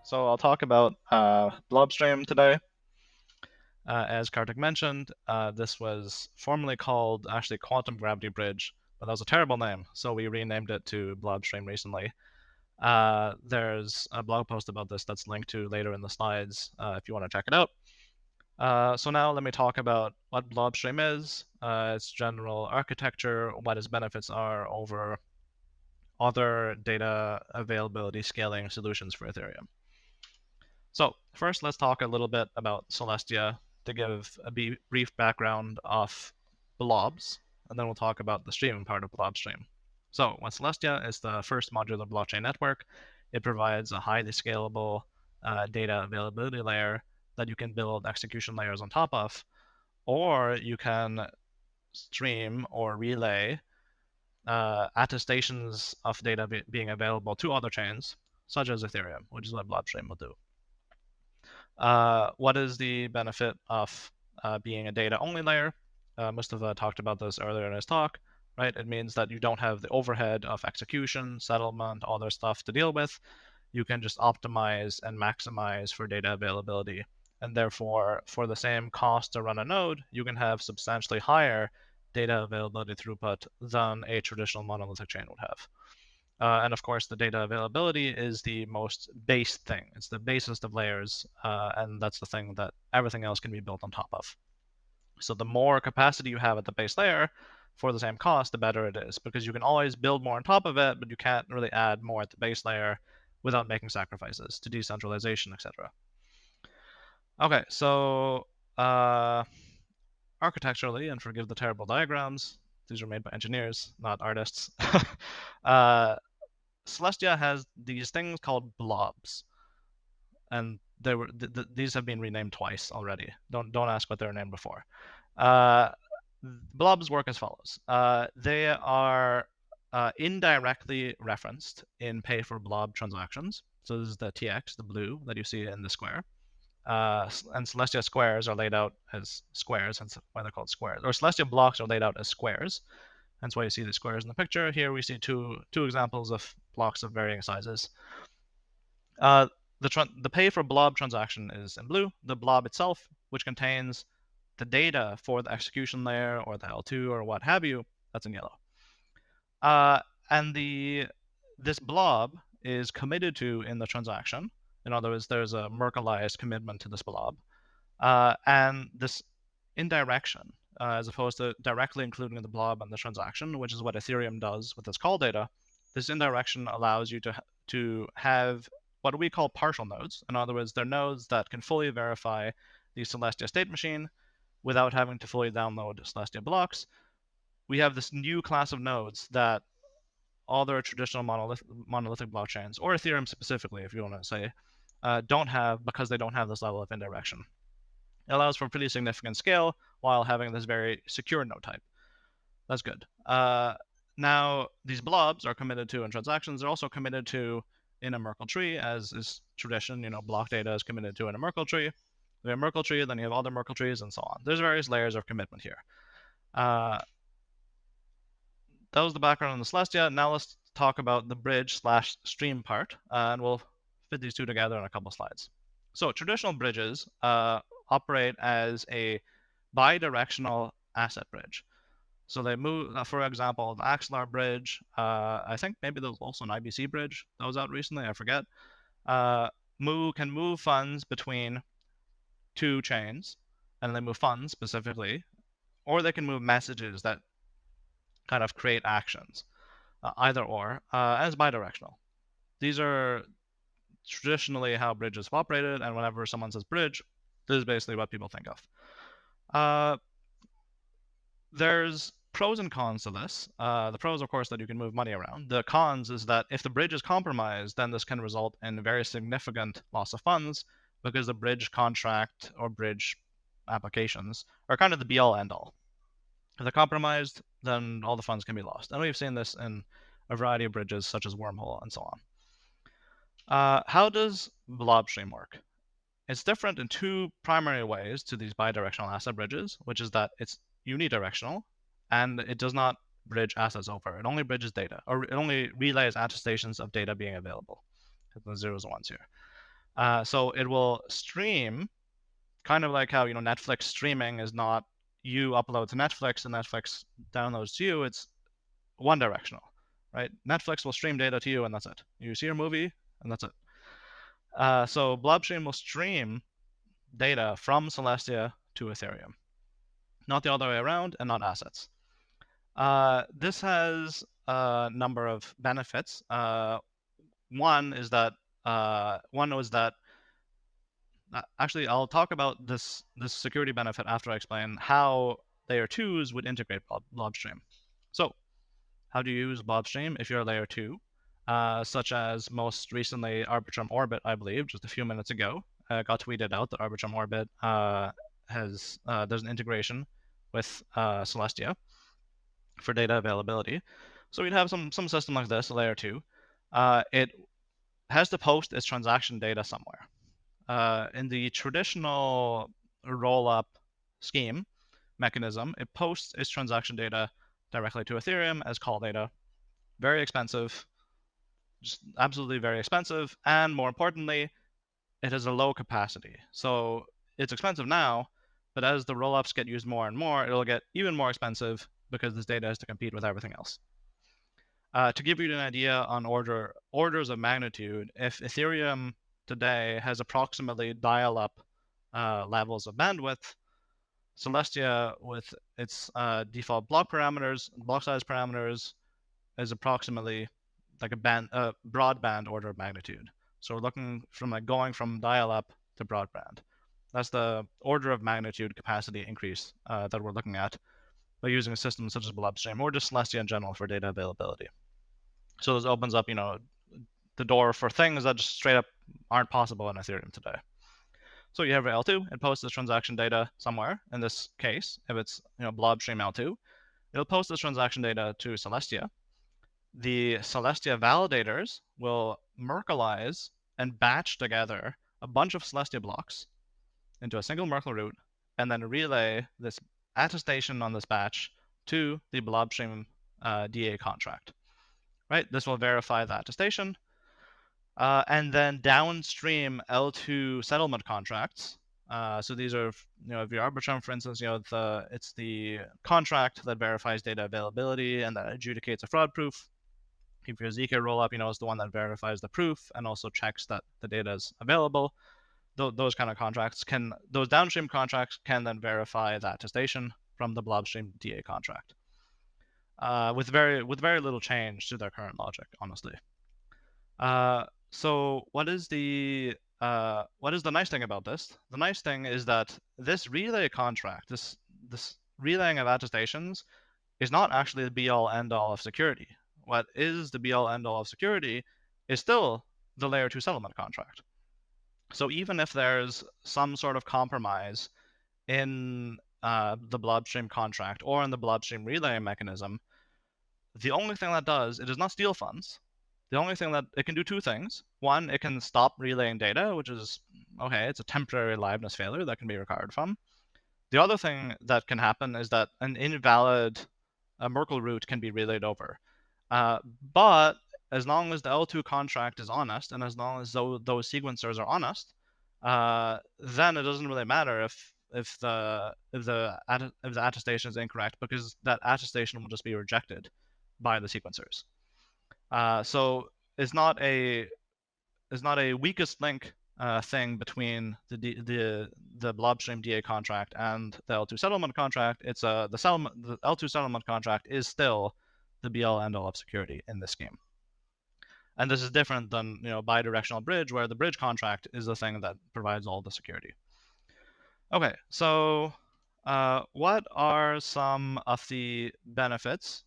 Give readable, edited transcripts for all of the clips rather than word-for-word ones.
So I'll talk about Blobstream today. As Kartik mentioned, this was formerly called actually Quantum Gravity Bridge, but that was a terrible name, so we renamed it to Blobstream recently. There's a blog post about this that's linked to later in the slides if you want to check it out. So now let me talk about what Blobstream is, its general architecture, what its benefits are over other data availability scaling solutions for Ethereum. So first, let's talk a little bit about Celestia to give a brief background of blobs, and then we'll talk about the streaming part of Blobstream. So when Celestia is the first modular blockchain network, it provides a highly scalable data availability layer that you can build execution layers on top of, or you can stream or relay attestations of data being available to other chains, such as Ethereum, which is what Blobstream will do. What is the benefit of being a data-only layer? Mustafa talked about this earlier in his talk, right? It means that you don't have the overhead of execution, settlement, all their stuff to deal with. You can just optimize and maximize for data availability. And therefore, for the same cost to run a node, you can have substantially higher data availability throughput than a traditional monolithic chain would have. And of course, the data availability is the most base thing. It's the basest of layers, and that's the thing that everything else can be built on top of. So the more capacity you have at the base layer for the same cost, the better it is, because you can always build more on top of it, but you can't really add more at the base layer without making sacrifices to decentralization, etc. Okay, so architecturally, and forgive the terrible diagrams, these are made by engineers, not artists. Celestia has these things called blobs, and these have been renamed twice already. Don't ask what they were named before. Blobs work as follows. They are indirectly referenced in pay for blob transactions. So this is the TX, the blue that you see in the square. And Celestia squares are laid out as squares, hence why they're called squares. Or Celestia blocks are laid out as squares. That's why you see the squares in the picture. Here we see two examples of blocks of varying sizes. The pay for blob transaction is in blue. The blob itself, which contains the data for the execution layer or the L2 or what have you, that's in yellow. And this blob is committed to in the transaction. In other words, there's a Merkleized commitment to this blob. And this indirection, as opposed to directly including the blob in the transaction, which is what Ethereum does with its call data, this indirection allows you to have what we call partial nodes. In other words, they're nodes that can fully verify the Celestia state machine without having to fully download Celestia blocks. We have this new class of nodes that other traditional monolithic blockchains, or Ethereum specifically, if you want to say, don't have, because they don't have this level of indirection. It allows for pretty significant scale while having this very secure node type. That's good. Now, these blobs are committed to in transactions. They're also committed to in a Merkle tree, as is tradition. Block data is committed to in a Merkle tree. We have Merkle tree, then you have other Merkle trees, and so on. There's various layers of commitment here. That was the background on the Celestia. Now let's talk about the bridge/stream part, and we'll fit these two together in a couple slides. So traditional bridges operate as a bidirectional asset bridge. So they move, for example, the Axelar bridge, I think maybe there was also an IBC bridge that was out recently, I forget, can move funds between two chains, and they move funds specifically, or they can move messages that kind of create actions, either or, and it's bidirectional. These are traditionally how bridges have operated, and whenever someone says bridge, this is basically what people think of. There's pros and cons to this. The pros, of course, that you can move money around. The cons is that if the bridge is compromised, then this can result in very significant loss of funds, because the bridge contract or bridge applications are kind of the be-all end-all. If they're compromised, then all the funds can be lost. And we've seen this in a variety of bridges, such as Wormhole and so on. How does Blobstream work? It's different in two primary ways to these bidirectional asset bridges, which is that it's unidirectional, and it does not bridge assets over. It only bridges data, or it only relays attestations of data being available. The zeros and ones here. So it will stream, kind of like how Netflix streaming is not you upload to Netflix and Netflix downloads to you. It's one directional, right? Netflix will stream data to you and that's it. You see your movie and that's it. So Blobstream will stream data from Celestia to Ethereum, not the other way around, and not assets. This has a number of benefits. One is that actually I'll talk about this security benefit after I explain how layer 2s would integrate Blobstream. So how do you use Blobstream if you're a layer 2? Such as most recently Arbitrum Orbit, I believe, just a few minutes ago, got tweeted out that Arbitrum Orbit there's an integration with Celestia for data availability. So we'd have some system like this, a layer 2. It has to post its transaction data somewhere. In the traditional roll-up scheme mechanism, it posts its transaction data directly to Ethereum as call data. Very expensive, just absolutely very expensive, and more importantly, it has a low capacity. So it's expensive now, but as the rollups get used more and more, it'll get even more expensive because this data has to compete with everything else. To give you an idea on orders of magnitude, if Ethereum today has approximately dial-up levels of bandwidth, Celestia, with its default block size parameters, is approximately like a broadband order of magnitude. So we're looking from going from dial-up to broadband. That's the order of magnitude capacity increase that we're looking at by using a system such as Blobstream or just Celestia in general for data availability. So this opens up, the door for things that just straight up aren't possible in Ethereum today. So you have L2, it posts this transaction data somewhere. In this case, if it's Blobstream L2, it'll post this transaction data to Celestia. The Celestia validators will Merkleize and batch together a bunch of Celestia blocks into a single Merkle root, and then relay this attestation on this batch to the Blobstream DA contract. Right? This will verify the attestation. And then downstream L2 settlement contracts. So these are, if your Arbitrum, for instance, it's the contract that verifies data availability and that adjudicates a fraud proof. If your ZK rollup, it's the one that verifies the proof and also checks that the data is available. Those kind of contracts those downstream contracts can then verify the attestation from the Blobstream DA contract. With very little change to their current logic, honestly. So what is the nice thing about this? The nice thing is that this relay contract, this relaying of attestations, is not actually the be-all end-all of security. What is the be-all end-all of security is still the layer 2 settlement contract. So even if there's some sort of compromise in the Blobstream contract or in the Blobstream relay mechanism, the only thing that does, it does not steal funds. The only thing that it can do two things. One, it can stop relaying data, which is, okay, it's a temporary liveness failure that can be recovered from. The other thing that can happen is that an invalid Merkle root can be relayed over. But as long as the L2 contract is honest, and as long as those sequencers are honest, then it doesn't really matter if the attestation is incorrect, because that attestation will just be rejected by the sequencers. So it's not a weakest link thing between the Blobstream DA contract and the L2 settlement contract. It's the L2 settlement contract is still the be-all end-all of security in this scheme. And this is different than bidirectional bridge, where the bridge contract is the thing that provides all the security. Okay, so what are some of the benefits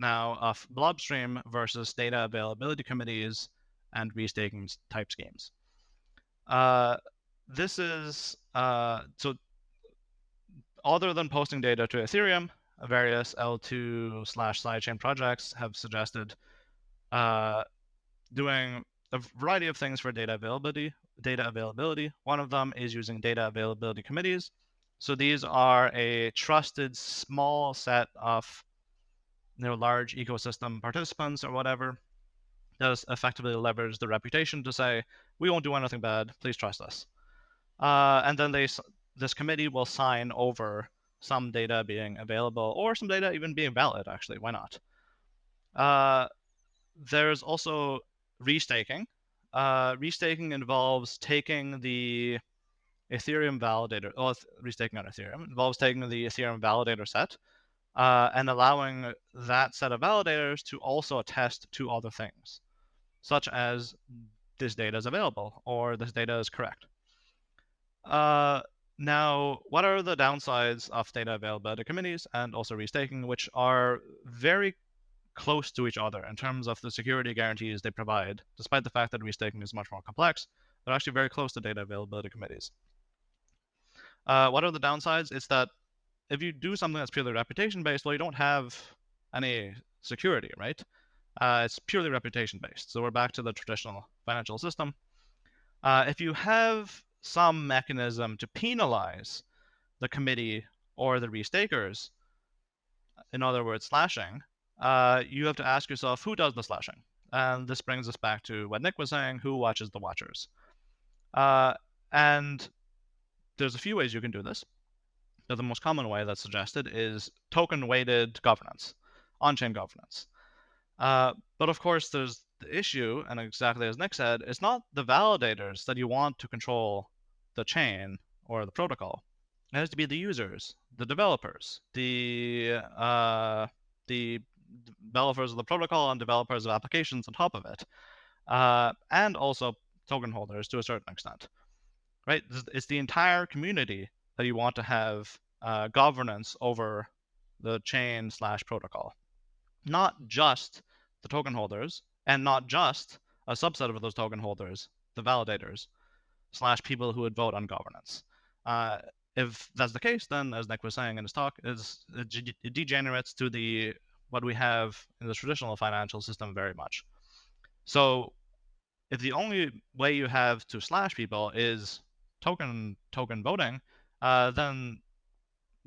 now of Blobstream versus data availability committees and restaking type schemes? This is so other than posting data to Ethereum, various L2/sidechain projects have suggested doing a variety of things for data availability. One of them is using data availability committees. So these are a trusted small set of large ecosystem participants or whatever does effectively leverage the reputation to say, we won't do anything bad, please trust us. And then this committee will sign over some data being available, or some data even being valid, actually, why not? There's also restaking. Restaking involves taking the Ethereum validator, restaking on Ethereum involves taking the Ethereum validator set and allowing that set of validators to also attest to other things, such as this data is available or this data is correct. Now, what are the downsides of data availability committees and also restaking, which are very close to each other in terms of the security guarantees they provide, despite the fact that restaking is much more complex? They're actually very close to data availability committees. What are the downsides? It's that if you do something that's purely reputation-based, well, you don't have any security, right? It's purely reputation-based. So we're back to the traditional financial system. If you have some mechanism to penalize the committee or the restakers, in other words, slashing, you have to ask yourself, who does the slashing? And this brings us back to what Nick was saying, who watches the watchers? And there's a few ways you can do this. The most common way that's suggested is token-weighted governance, on-chain governance. But of course, there's the issue, and exactly as Nick said, it's not the validators that you want to control the chain or the protocol. It has to be the users, the developers, the developers of the protocol and developers of applications on top of it, and also token holders to a certain extent. Right? It's the entire community that you want to have governance over the chain / protocol, not just the token holders, and not just a subset of those token holders, the validators / people who would vote on governance. If that's the case, then, as Nick was saying in his talk, it degenerates to what we have in the traditional financial system very much. So if the only way you have to slash people is token voting, then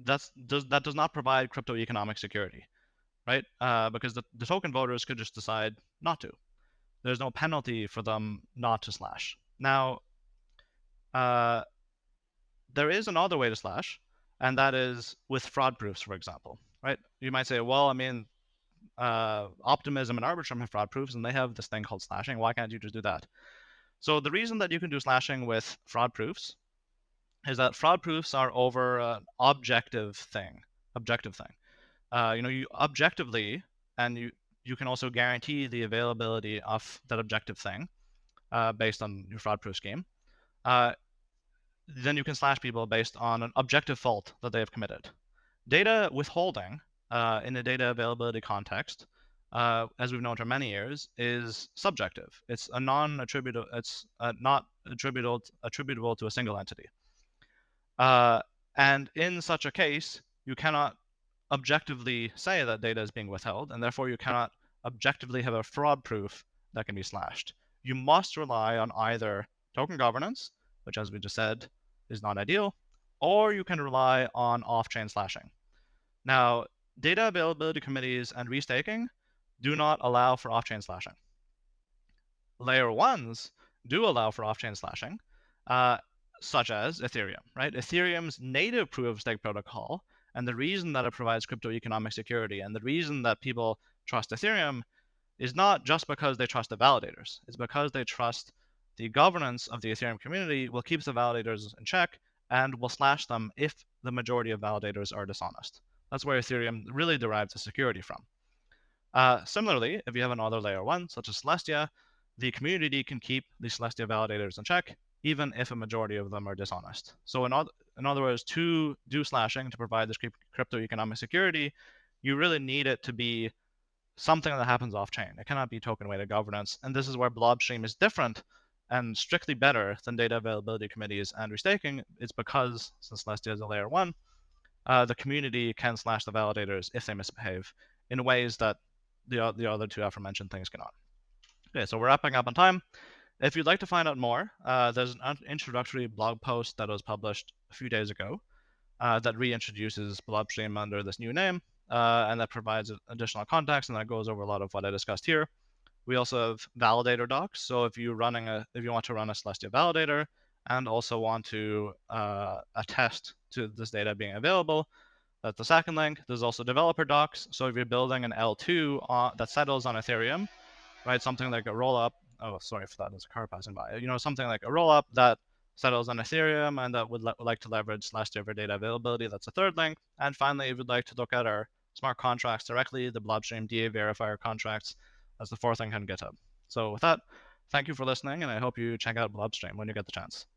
that does not provide cryptoeconomic security, right? Because the token voters could just decide not to. There's no penalty for them not to slash. Now, there is another way to slash, and that is with fraud proofs, for example, right? You might say, well, I mean, Optimism and Arbitrum have fraud proofs, and they have this thing called slashing. Why can't you just do that? So the reason that you can do slashing with fraud proofs is that fraud proofs are over an objective thing. You objectively, and you can also guarantee the availability of that objective thing based on your fraud proof scheme. Then you can slash people based on an objective fault that they have committed. Data withholding in a data availability context, as we've known for many years, is subjective. It's a non-attributable. It's not attributable to a single entity. And in such a case, you cannot objectively say that data is being withheld, and therefore you cannot objectively have a fraud proof that can be slashed. You must rely on either token governance, which, as we just said, is not ideal, or you can rely on off-chain slashing. Now, data availability committees and restaking do not allow for off-chain slashing. Layer 1s do allow for off-chain slashing, such as Ethereum, right? Ethereum's native proof-of-stake protocol, and the reason that it provides cryptoeconomic security, and the reason that people trust Ethereum is not just because they trust the validators. It's because they trust the governance of the Ethereum community will keep the validators in check and will slash them if the majority of validators are dishonest. That's where Ethereum really derives the security from. Similarly, if you have another layer 1, such as Celestia, the community can keep the Celestia validators in check, even if a majority of them are dishonest. So in other words, to do slashing to provide this cryptoeconomic security, you really need it to be something that happens off-chain. It cannot be token-weighted governance. And this is where Blobstream is different and strictly better than data availability committees and restaking. It's because, since Celestia is a layer 1, the community can slash the validators if they misbehave in ways that the other two aforementioned things cannot. Okay, so we're wrapping up on time. If you'd like to find out more, there's an introductory blog post that was published a few days ago that reintroduces Blobstream under this new name, and that provides additional context, and that goes over a lot of what I discussed here. We also have validator docs. So if you want to run a Celestia validator and also want to attest to this data being available, that's the second link. There's also developer docs. So if you're building an L2 that settles on Ethereum, right, something like a rollup. Oh, sorry for that. There's a car passing by. Something like a rollup that settles on Ethereum and that would like to leverage Celestia for data availability. That's the third link. And finally, if you'd like to look at our smart contracts directly, the Blobstream DA verifier contracts, that's the fourth link on GitHub. So with that, thank you for listening, and I hope you check out Blobstream when you get the chance.